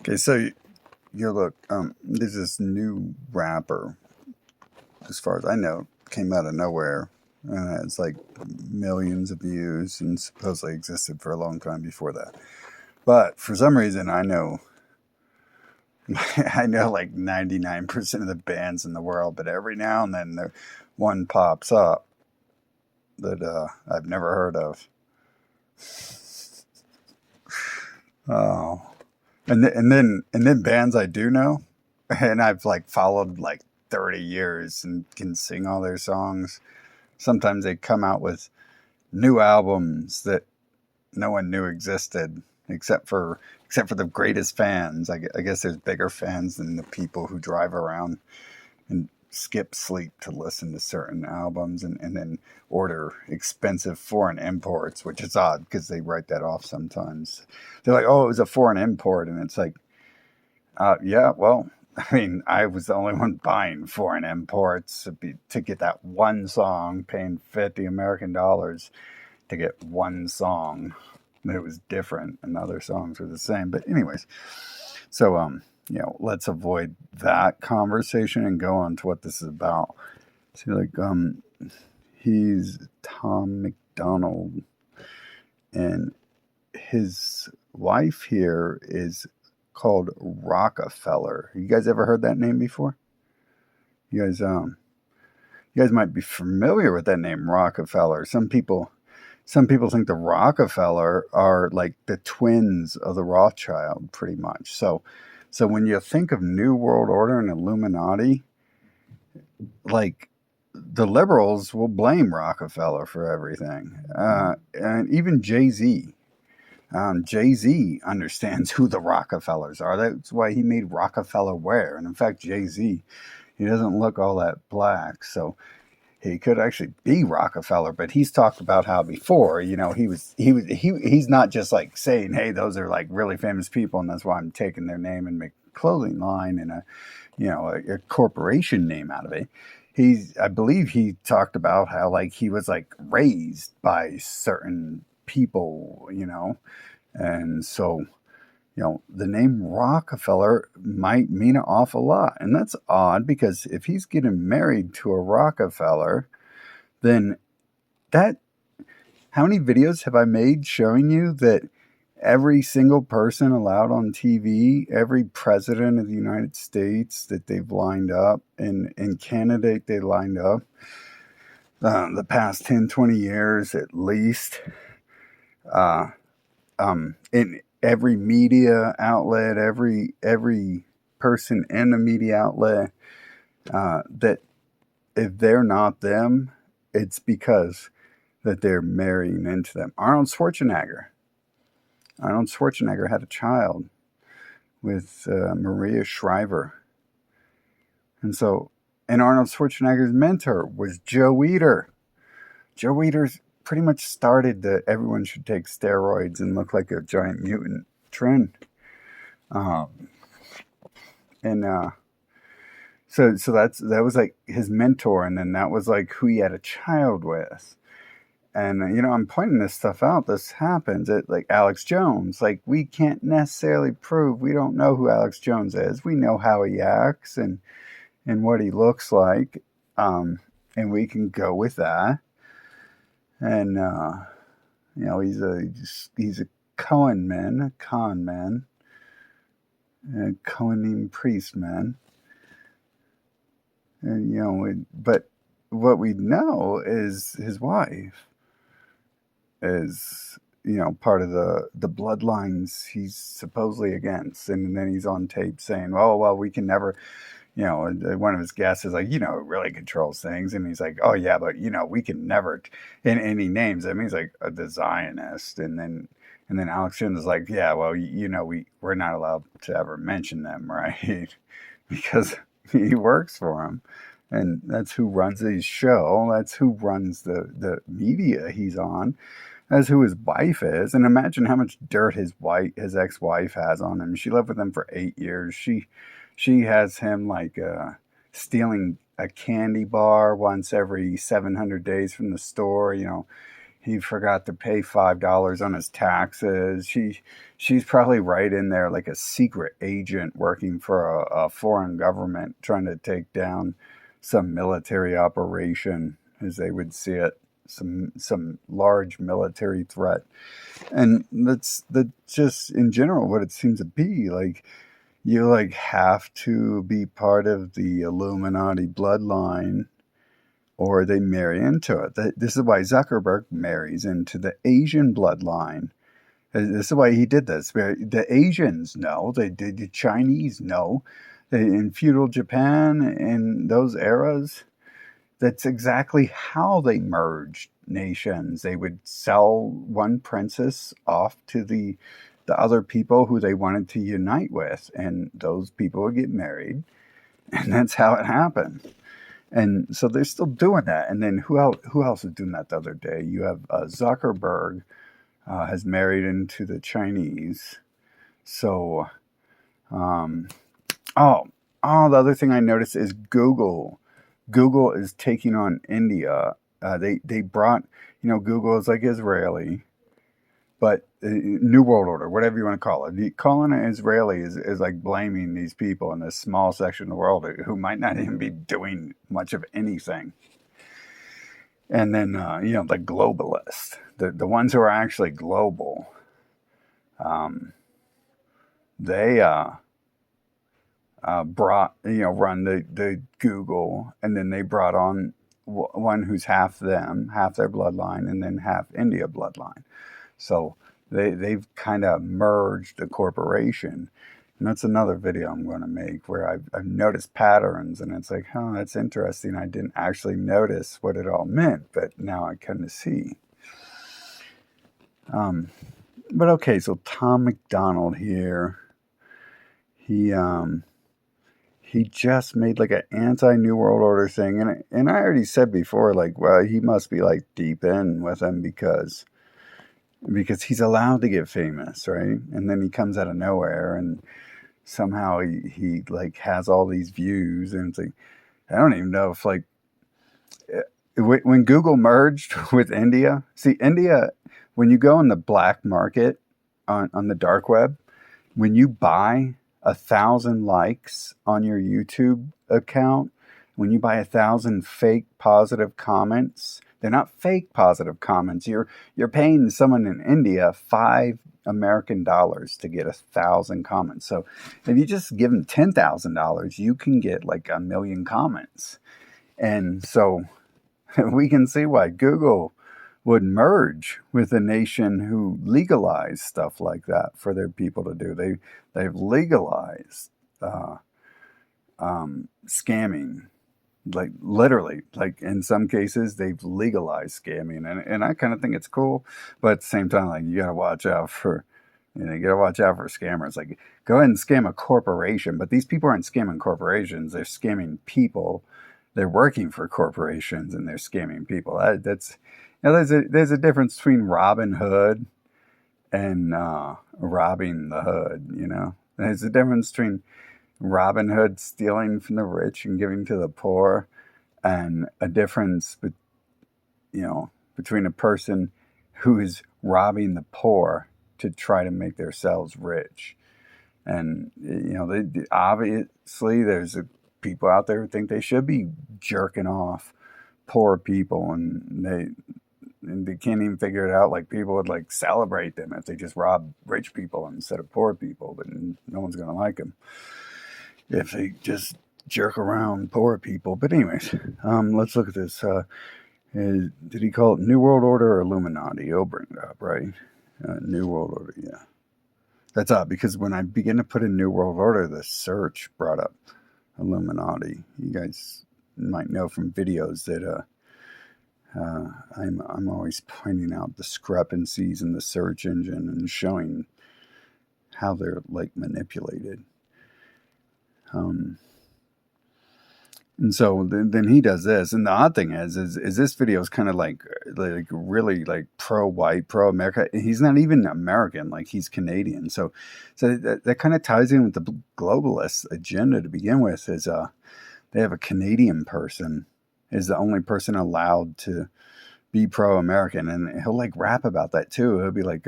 Okay, so you look, there's this new rapper, as far as I know, came out of nowhere. And it's like millions of views and supposedly existed for a long time before that. But for some reason, I know, I know like 99% of the bands in the world, but every now and then one pops up that I've never heard of. Oh, and then bands I do know, and I've like followed like 30 years and can sing all their songs. Sometimes they come out with new albums that no one knew existed except for the greatest fans. I guess there's bigger fans than the people who drive around and skip sleep to listen to certain albums and then order expensive foreign imports, which is odd because they write that off sometimes. They're like, oh, it was a foreign import. And it's like, yeah, well, I mean, I was the only one buying foreign imports to get that one song, paying $50 American to get one song. It was different, and other songs were the same. But anyways, so let's avoid that conversation and go on to what this is about. So he's Tom McDonald, and his wife here is called Rockefeller. You guys ever heard that name before? You guys might be familiar with that name, Rockefeller. Some people think the Rockefeller are like the twins of the Rothschild, pretty much. So when you think of New World Order and Illuminati, like the liberals will blame Rockefeller for everything, and even Jay-Z. Jay-Z understands who the Rockefellers are. That's why he made Rockefeller wear. And in fact, Jay-Z, he doesn't look all that black, so he could actually be Rockefeller. But he's talked about how before, he's not just like saying, hey, those are like really famous people, and that's why I'm taking their name and make a clothing line and a corporation name out of it. I believe he talked about how like he was like raised by certain people, and so the name Rockefeller might mean an awful lot. And that's odd because if he's getting married to a Rockefeller, then that, how many videos have I made showing you that every single person allowed on TV, every president of the United States that they've lined up and candidate they lined up, the past 10, 20 years at least, in every media outlet, every person in the media outlet, that if they're not them, it's because that they're marrying into them. Arnold Schwarzenegger had a child with Maria Shriver, and Arnold Schwarzenegger's mentor was Joe Weider. Joe Weider's pretty much started the everyone should take steroids and look like a giant mutant trend. So that was like his mentor, and then that was like who he had a child with. And I'm pointing this stuff out. This happens at like Alex Jones. Like we can't necessarily prove. We don't know who Alex Jones is. We know how he acts and what he looks like, and we can go with that. And he's a con man, a Cohenim priest man, and but what we know is his wife is part of the bloodlines he's supposedly against, and then he's on tape saying, "Oh well, we can never." One of his guests is like, it really controls things. And he's like, oh, yeah, but, we can never, and he names him. He's like the Zionist. And then Alex Jones is like, yeah, well, we're not allowed to ever mention them, right? Because he works for him. And that's who runs his show. That's who runs the media he's on. That's who his wife is. And imagine how much dirt his ex-wife has on him. She lived with him for 8 years. She has him like stealing a candy bar once every 700 days from the store. he forgot to pay $5 on his taxes. She's probably right in there like a secret agent working for a foreign government trying to take down some military operation, as they would see it, some large military threat. And that's just in general what it seems to be like. You like have to be part of the Illuminati bloodline or they marry into it. This is why Zuckerberg marries into the Asian bloodline. This is why he did this. The Asians know, the Chinese know. In feudal Japan, in those eras, that's exactly how they merged nations. They would sell one princess off to the other people who they wanted to unite with, and those people would get married, and that's how it happened. And so they're still doing that. And then who else is doing that the other day? You have Zuckerberg has married into the Chinese. So, the other thing I noticed is Google. Google is taking on India. They brought, Google is like Israeli, but New World Order, whatever you want to call it. Calling it Israeli is like blaming these people in this small section of the world who might not even be doing much of anything. And then, the globalists, the ones who are actually global, they brought, run the Google, and then they brought on one who's half them, half their bloodline, and then half India bloodline. So they've kind of merged a corporation. And that's another video I'm going to make where I've noticed patterns, and it's like, that's interesting. I didn't actually notice what it all meant, but now I kind of see. But okay, so Tom McDonald here, he just made like an anti-New World Order thing, and I already said before, like, well, he must be like deep in with them because he's allowed to get famous, right? And then he comes out of nowhere and somehow he like has all these views, and it's like, I don't even know if like when Google merged with India, see India, when you go in the black market on the dark web, when you buy 1,000 likes on your YouTube account, when you buy 1,000 fake positive comments, they're not fake positive comments. You're paying someone in India $5 American to get 1,000 comments. So if you just give them $10,000, you can get like 1 million comments. And so we can see why Google would merge with a nation who legalized stuff like that for their people to do. They've legalized scamming. Like literally, like in some cases they've legalized scamming, and I kind of think it's cool, but at the same time, like you gotta watch out for scammers. Like go ahead and scam a corporation, but these people aren't scamming corporations; they're scamming people. They're working for corporations and they're scamming people. That's there's a difference between Robin Hood and robbing the hood. There's a difference between Robin Hood stealing from the rich and giving to the poor, and a difference between a person who is robbing the poor to try to make themselves rich. And obviously there's people out there who think they should be jerking off poor people, and they can't even figure it out. Like people would like celebrate them if they just rob rich people instead of poor people, but no one's gonna like them if they just jerk around poor people. But anyways, let's look at this. Did he call it New World Order or Illuminati? He'll bring it up, right? New World Order, yeah. That's up because when I began to put in New World Order, the search brought up Illuminati. You guys might know from videos that I'm always pointing out discrepancies in the search engine and showing how they're like manipulated. And so then he does this, and the odd thing is this video is kind of like really like pro-white, pro-America. He's not even American, like he's Canadian. So that kind of ties in with the globalist agenda to begin with. Is they have a Canadian person is the only person allowed to be pro-American, and he'll like rap about that too. He'll be like,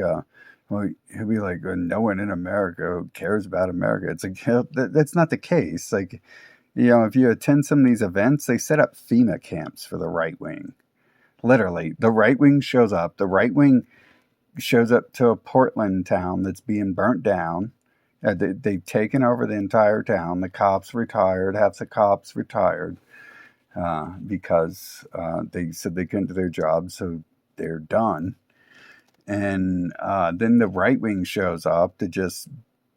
well, he'll be like, no one in America cares about America. It's like, that's not the case. Like, if you attend some of these events, they set up FEMA camps for the right wing. Literally, the right wing shows up. The right wing shows up to a Portland town that's being burnt down. They've taken over the entire town. The cops retired. Half the cops retired because they said they couldn't do their job, so they're done. And then the right wing shows up to just,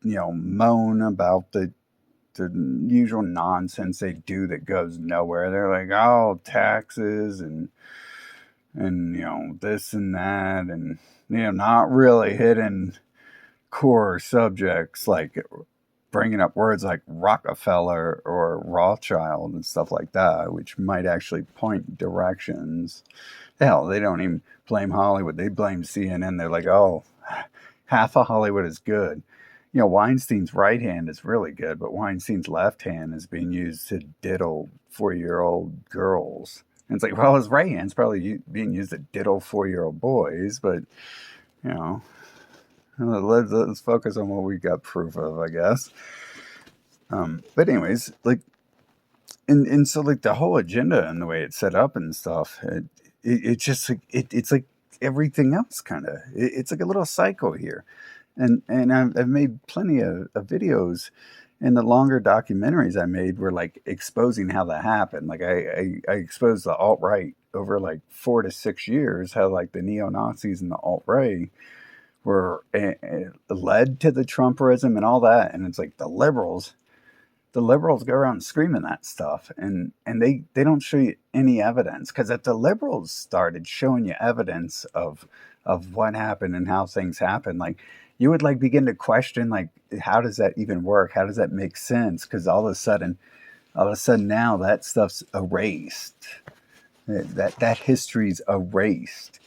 moan about the usual nonsense they do that goes nowhere. They're like, oh, taxes and this and that, and not really hitting core subjects like bringing up words like Rockefeller or Rothschild and stuff like that, which might actually point directions. Hell, they don't even blame Hollywood. They blame CNN. They're like, oh, half of Hollywood is good. Weinstein's right hand is really good, but Weinstein's left hand is being used to diddle 4-year-old girls. And it's like, well, his right hand's probably being used to diddle 4-year-old boys, but, let's focus on what we got proof of, I guess. But anyways, like, and so like the whole agenda and the way it's set up and stuff, it's just like, it's like everything else kind of, it's like a little cycle here. And I've made plenty of videos, and the longer documentaries I made were like exposing how that happened. Like I exposed the alt-right over like 4 to 6 years, how like the neo-Nazis and the alt-right were led to the Trumperism and all that. And it's like the liberals go around screaming that stuff, and they don't show you any evidence, because if the liberals started showing you evidence of what happened and how things happen, like you would like begin to question, like, how does that even work? How does that make sense? Because all of a sudden now that stuff's erased. That history's erased.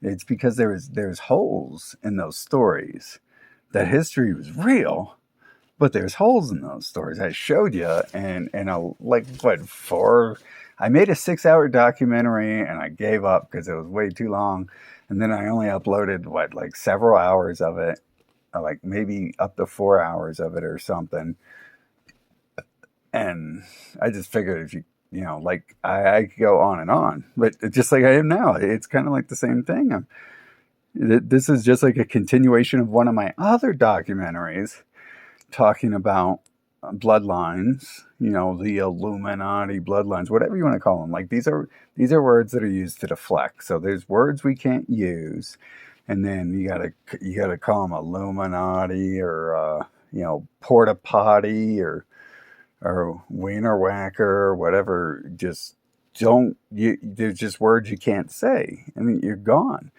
It's because there's holes in those stories. That history was real, but there's holes in those stories. I showed you, and I made a 6-hour documentary, and I gave up because it was way too long. And then I only uploaded several hours of it, like maybe up to 4 hours of it or something. And I just figured if I could go on and on, but just like I am now, it's kind of like the same thing. This is just like a continuation of one of my other documentaries talking about bloodlines, the Illuminati bloodlines, whatever you want to call them. Like these are words that are used to deflect. So there's words we can't use, and then you gotta call them Illuminati or porta potty or wiener whacker or whatever. Just there's just words you can't say. I mean, you're gone.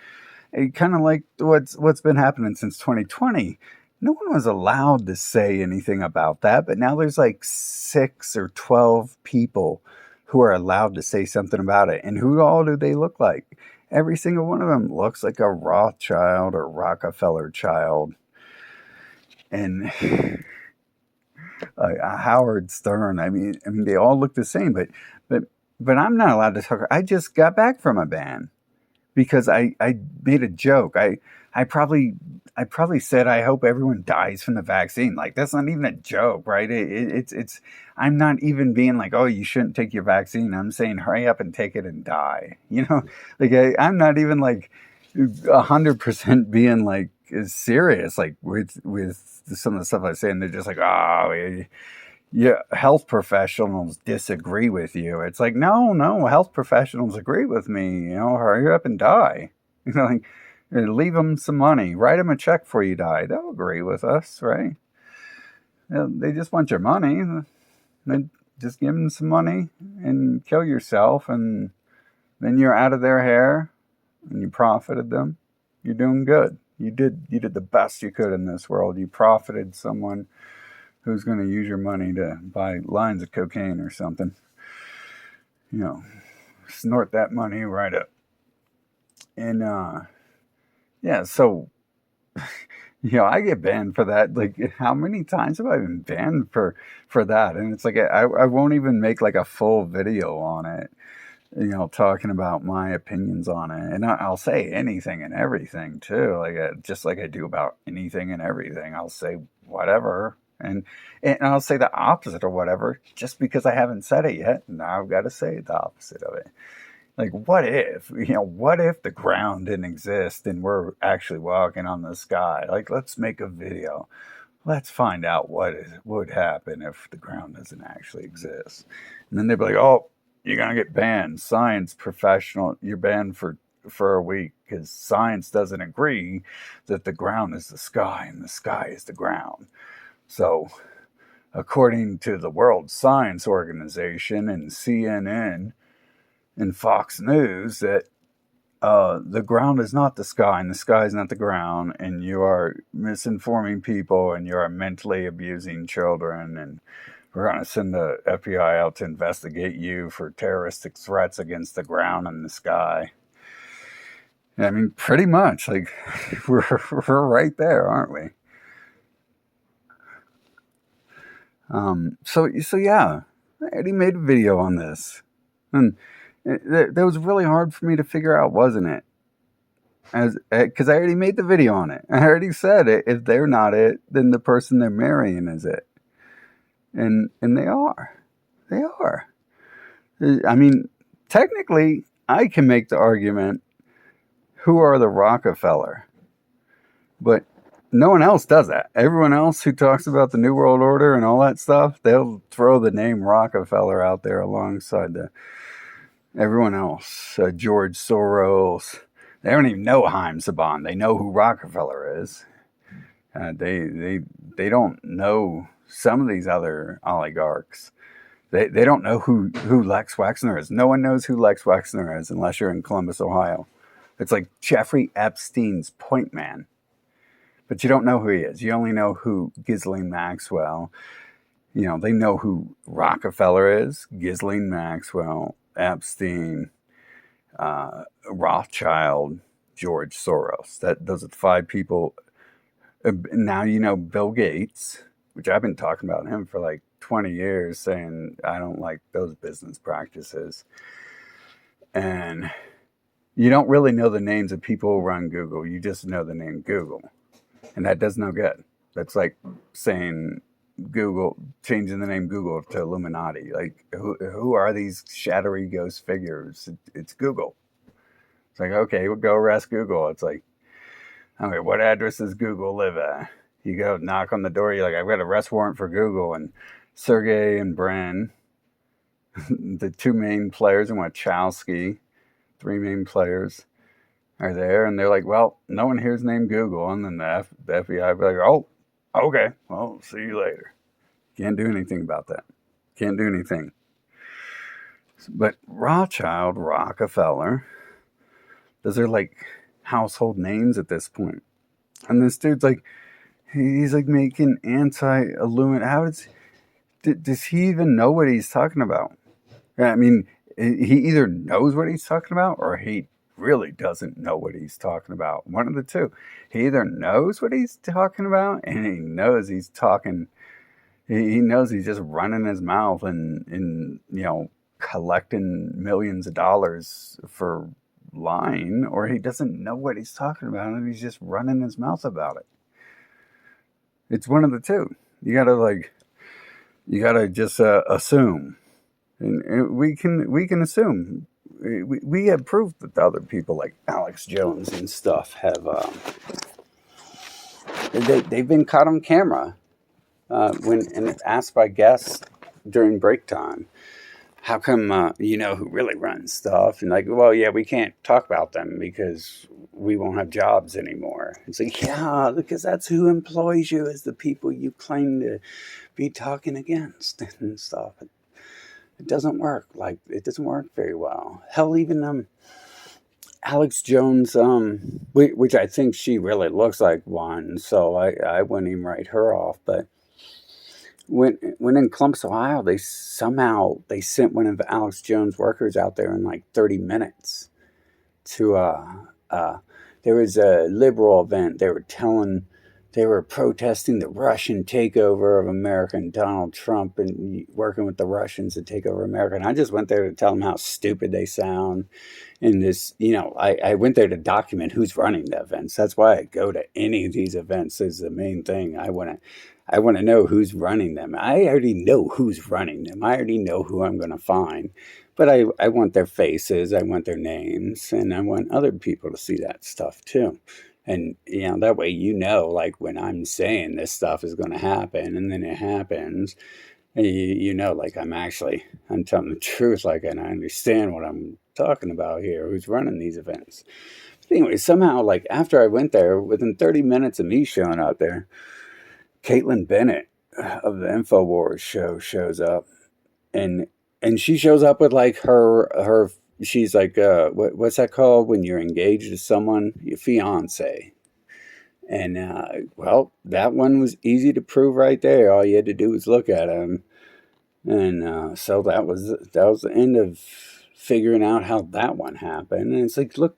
And kind of like what's been happening since 2020. No one was allowed to say anything about that, but now there's like 6 or 12 people who are allowed to say something about it. And who all do they look like? Every single one of them looks like a Rothschild or Rockefeller child. And Howard Stern. I mean, they all look the same, but I'm not allowed to talk. I just got back from a ban because I made a joke. I probably said, I hope everyone dies from the vaccine. Like, that's not even a joke, right? It's I'm not even being like, oh, you shouldn't take your vaccine. I'm saying, hurry up and take it and die. Like I'm not even like 100% being like serious, like with some of the stuff I say, and they're just like, oh, yeah, health professionals disagree with you. It's like, no, health professionals agree with me. Hurry up and die. Like, leave them some money, write them a check before you die. They'll agree with us, right? They just want your money. Then just give them some money and kill yourself, and then you're out of their hair, and you profited them. You're doing good. You did the best you could in this world. You profited someone who's going to use your money to buy lines of cocaine or something. Snort that money right up. And yeah, so I get banned for that. Like, how many times have I been banned for that? And it's like I won't even make like a full video on it. talking about my opinions on it, and I'll say anything and everything too, like just like I do about anything and everything. I'll say whatever, and I'll say the opposite of whatever, just because I haven't said it yet. Now I've got to say the opposite of it. Like, what if the ground didn't exist and we're actually walking on the sky? Like, let's make a video. Let's find out what would happen if the ground doesn't actually exist. And then they'd be like, oh, you're going to get banned. Science professional, you're banned for a week because science doesn't agree that the ground is the sky and the sky is the ground. So, according to the World Science Organization and CNN and Fox News, that the ground is not the sky and the sky is not the ground, and you are misinforming people and you are mentally abusing children, and we're going to send the FBI out to investigate you for terroristic threats against the ground and the sky. I mean, pretty much, like, we're right there, aren't we? So yeah, I already made a video on this, and that was really hard for me to figure out, wasn't it? Because I already made the video on it. I already said it. If they're not it, then the person they're marrying is it. And they are. They are. I mean, technically, I can make the argument, who are the Rockefeller? But no one else does that. Everyone else who talks about the New World Order and all that stuff, they'll throw the name Rockefeller out there alongside everyone else. George Soros. They don't even know Haim Saban. They know who Rockefeller is. They don't know some of these other oligarchs. They don't know who Lex Wexner is. No one knows who Lex Wexner is unless you're in Columbus, Ohio. It's like Jeffrey Epstein's point man. But you don't know who he is. You only know who Ghislaine Maxwell. They know who Rockefeller is, Ghislaine Maxwell, Epstein, Rothschild, George Soros. Those are the 5 people. Now you know Bill Gates, which I've been talking about him for like 20 years, saying I don't like those business practices. And you don't really know the names of people who run Google. You just know the name Google. And that does no good. That's like saying Google, changing the name Google to Illuminati. Like, who are these shadowy ghost figures? It's Google. It's like, okay, we'll go arrest Google. It's like, okay, what address does Google live at? You go knock on the door. You're like, I've got an arrest warrant for Google. And Sergey and Brin, the 2 main players, and Wachowski, 3 main players, are there. And they're like, well, no one here's named Google. And then the FBI be like, oh, okay, well, see you later. Can't do anything about that. Can't do anything. But Rothschild, Rockefeller, those are like household names at this point. And this dude's like, he's like making anti-illuminati. How does he even know what he's talking about? I mean, he either knows what he's talking about or he really doesn't know what he's talking about. One of the two. He either knows what he's talking about and he knows he's talking. He knows he's just running his mouth and collecting millions of dollars for lying, or he doesn't know what he's talking about and he's just running his mouth about it. It's one of the two. You gotta just assume, and we can assume. We have proof that the other people like Alex Jones and stuff have they've been caught on camera when asked by guests during break time, how come who really runs stuff? And like, well, yeah, we can't talk about them because we won't have jobs anymore. It's like, yeah, because that's who employs you, is the people you claim to be talking against and stuff. It doesn't work. Like, it doesn't work very well. Hell, even Alex Jones, which I think she really looks like one, so I wouldn't even write her off. But when in Columbus, Ohio, they sent one of Alex Jones' workers out there in like 30 minutes to there was a liberal event. They were telling they were protesting the Russian takeover of America and Donald Trump and working with the Russians to take over America. And I just went there to tell them how stupid they sound. And this, I went there to document who's running the events. That's why I go to any of these events is the main thing. I want to know who's running them. I already know who's running them. I already know who I'm going to find. But I want their faces, I want their names, and I want other people to see that stuff too. And that way like when I'm saying this stuff is going to happen and then it happens, and like I'm telling the truth, like, and I understand what I'm talking about here, who's running these events. But anyway, somehow, like, after I went there, within 30 minutes of me showing up there, Caitlin Bennett of the InfoWars show shows up, and she shows up with like her she's like what's that called when you're engaged to someone, your fiance. And well, that one was easy to prove right there. All you had to do was look at him. And so that was the end of figuring out how that one happened. And it's like, look,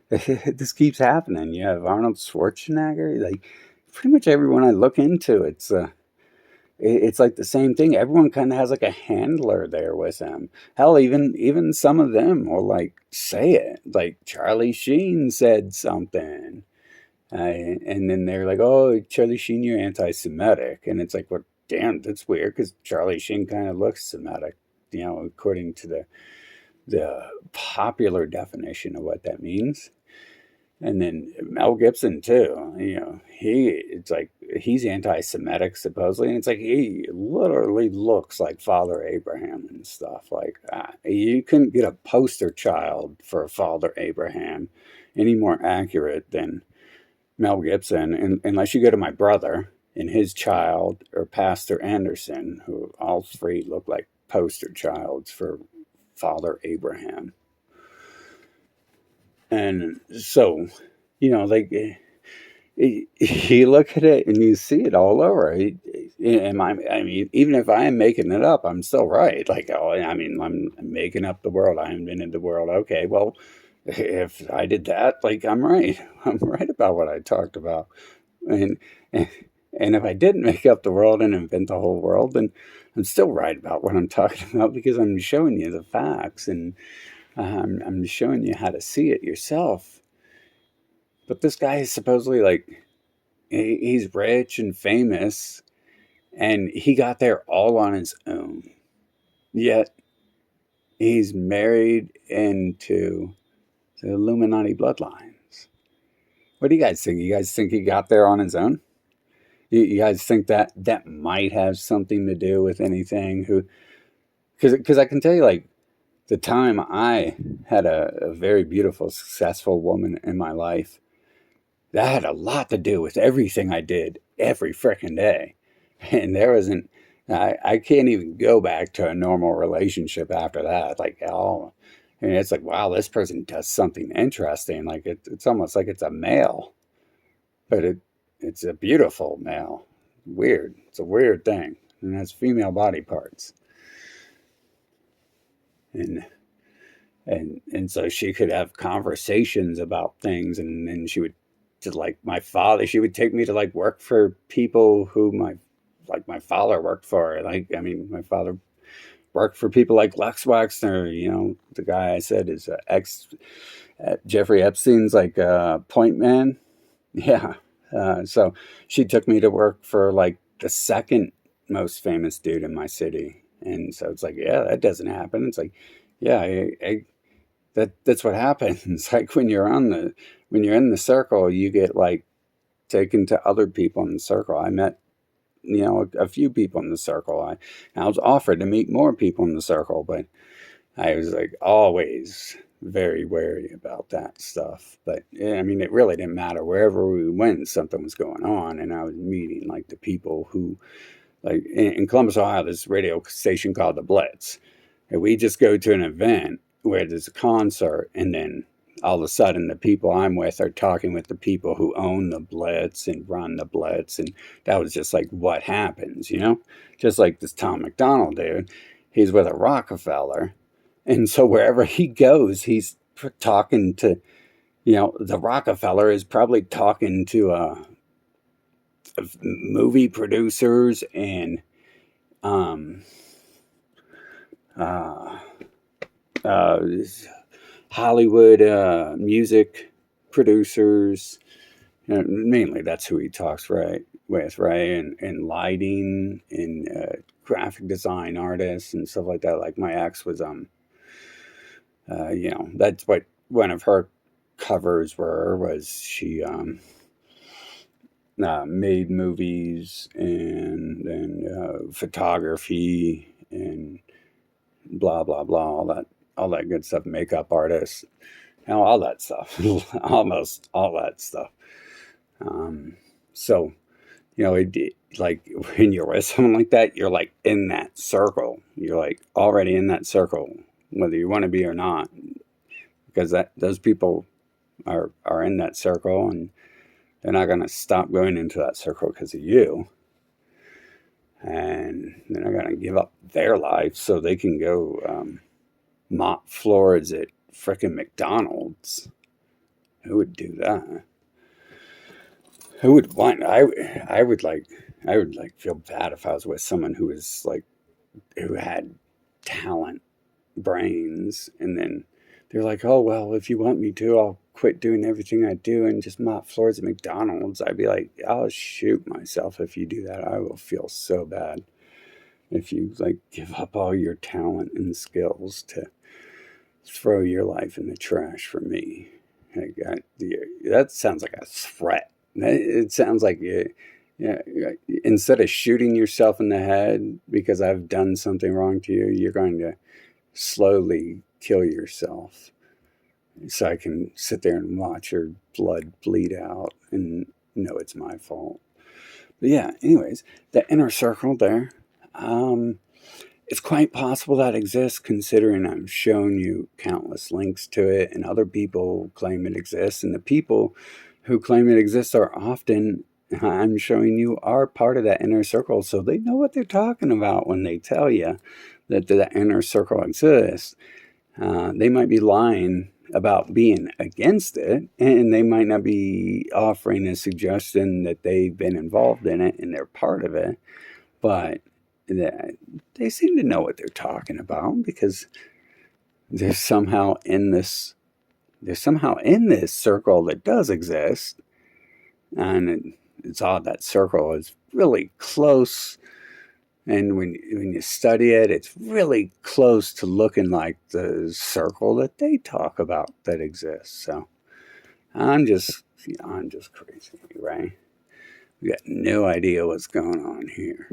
this keeps happening. You have Arnold Schwarzenegger, like pretty much everyone I look into, it's like the same thing. Everyone kind of has like a handler there with them. Hell, even some of them will like say it. Like Charlie Sheen said something, and then they're like, "Oh, Charlie Sheen, you're anti-Semitic," and it's like, "Well, damn, that's weird," because Charlie Sheen kind of looks Semitic, according to the popular definition of what that means. And then Mel Gibson too, it's like he's anti-Semitic supposedly, and it's like he literally looks like Father Abraham and stuff. Like you couldn't get a poster child for Father Abraham any more accurate than Mel Gibson, unless you go to my brother and his child or Pastor Anderson, who all three look like poster childs for Father Abraham. And so, like, you look at it and you see it all over. I mean, even if I am making it up, I'm still right. Like, I'm making up the world. I invented the world. Okay, well, if I did that, like, I'm right. I'm right about what I talked about. And, and if I didn't make up the world and invent the whole world, then I'm still right about what I'm talking about because I'm showing you the facts and I'm showing you how to see it yourself. But this guy is supposedly like, he's rich and famous, and he got there all on his own. Yet, he's married into the Illuminati bloodlines. What do you guys think? You guys think he got there on his own? You guys think that might have something to do with anything? Because I can tell you, like, the time I had a very beautiful, successful woman in my life, that had a lot to do with everything I did every frickin' day. And there wasn't, I can't even go back to a normal relationship after that. Like, and it's like, wow, this person does something interesting. Like, it's almost like it's a male, but it's a beautiful male. Weird. It's a weird thing. And it has female body parts. And so she could have conversations about things, and then she would, to like my father, she would take me to like work for people who my father worked for. Like, I mean, my father worked for people like Lex Wexner, the guy I said is ex Jeffrey Epstein's like point man. Yeah. So she took me to work for like the second most famous dude in my city. And so it's like, yeah, that doesn't happen. It's like, yeah, that's what happens. Like when you're in the circle, you get like taken to other people in the circle. I met, a few people in the circle. I was offered to meet more people in the circle, but I was like always very wary about that stuff. But yeah, I mean, it really didn't matter. Wherever we went, something was going on, and I was meeting like the people who, like in Columbus, Ohio, there's a radio station called The Blitz. And we just go to an event where there's a concert, and then all of a sudden the people I'm with are talking with the people who own the Blitz and run the Blitz. And that was just like what happens, just like this Tom McDonald dude. He's with a Rockefeller. And so wherever he goes, he's talking to, the Rockefeller is probably talking to of movie producers and um, uh, uh, Hollywood music producers. Mainly, that's who he talks with, right? And lighting and graphic design artists and stuff like that. Like my ex was, that's what one of her covers was she made movies and photography and blah blah blah, all that good stuff, makeup artists, all that stuff, almost all that stuff. Um, so like when you're with someone like that, you're like in that circle. You're like already in that circle, whether you want to be or not, because that those people are in that circle, and they're not going to stop going into that circle because of you, and they're not going to give up their life so they can go mop floors at frickin' McDonald's. Who would do that? Who would want? I would like feel bad if I was with someone who was like who had talent, brains, and then they're like, oh well, if you want me to, I'll quit doing everything I do and just mop floors at McDonald's. I'd be like, I'll shoot myself if you do that. I will feel so bad if you like give up all your talent and skills to throw your life in the trash for me. That sounds like a threat. It sounds like yeah, instead of shooting yourself in the head because I've done something wrong to you, you're going to slowly kill yourself so I can sit there and watch your blood bleed out and know it's my fault. But yeah, anyways, the inner circle there. It's quite possible that exists, considering I'm showing you countless links to it, and other people claim it exists. And the people who claim it exists are often, I'm showing you, are part of that inner circle. So they know what they're talking about when they tell you that the inner circle exists. They might be lying about being against it, and they might not be offering a suggestion that they've been involved in it and they're part of it. But they seem to know what they're talking about because they're somehow in this circle that does exist, and it's odd that circle is really close. And when you study it, it's really close to looking like the circle that they talk about that exists. So I'm just crazy, right? We got no idea what's going on here.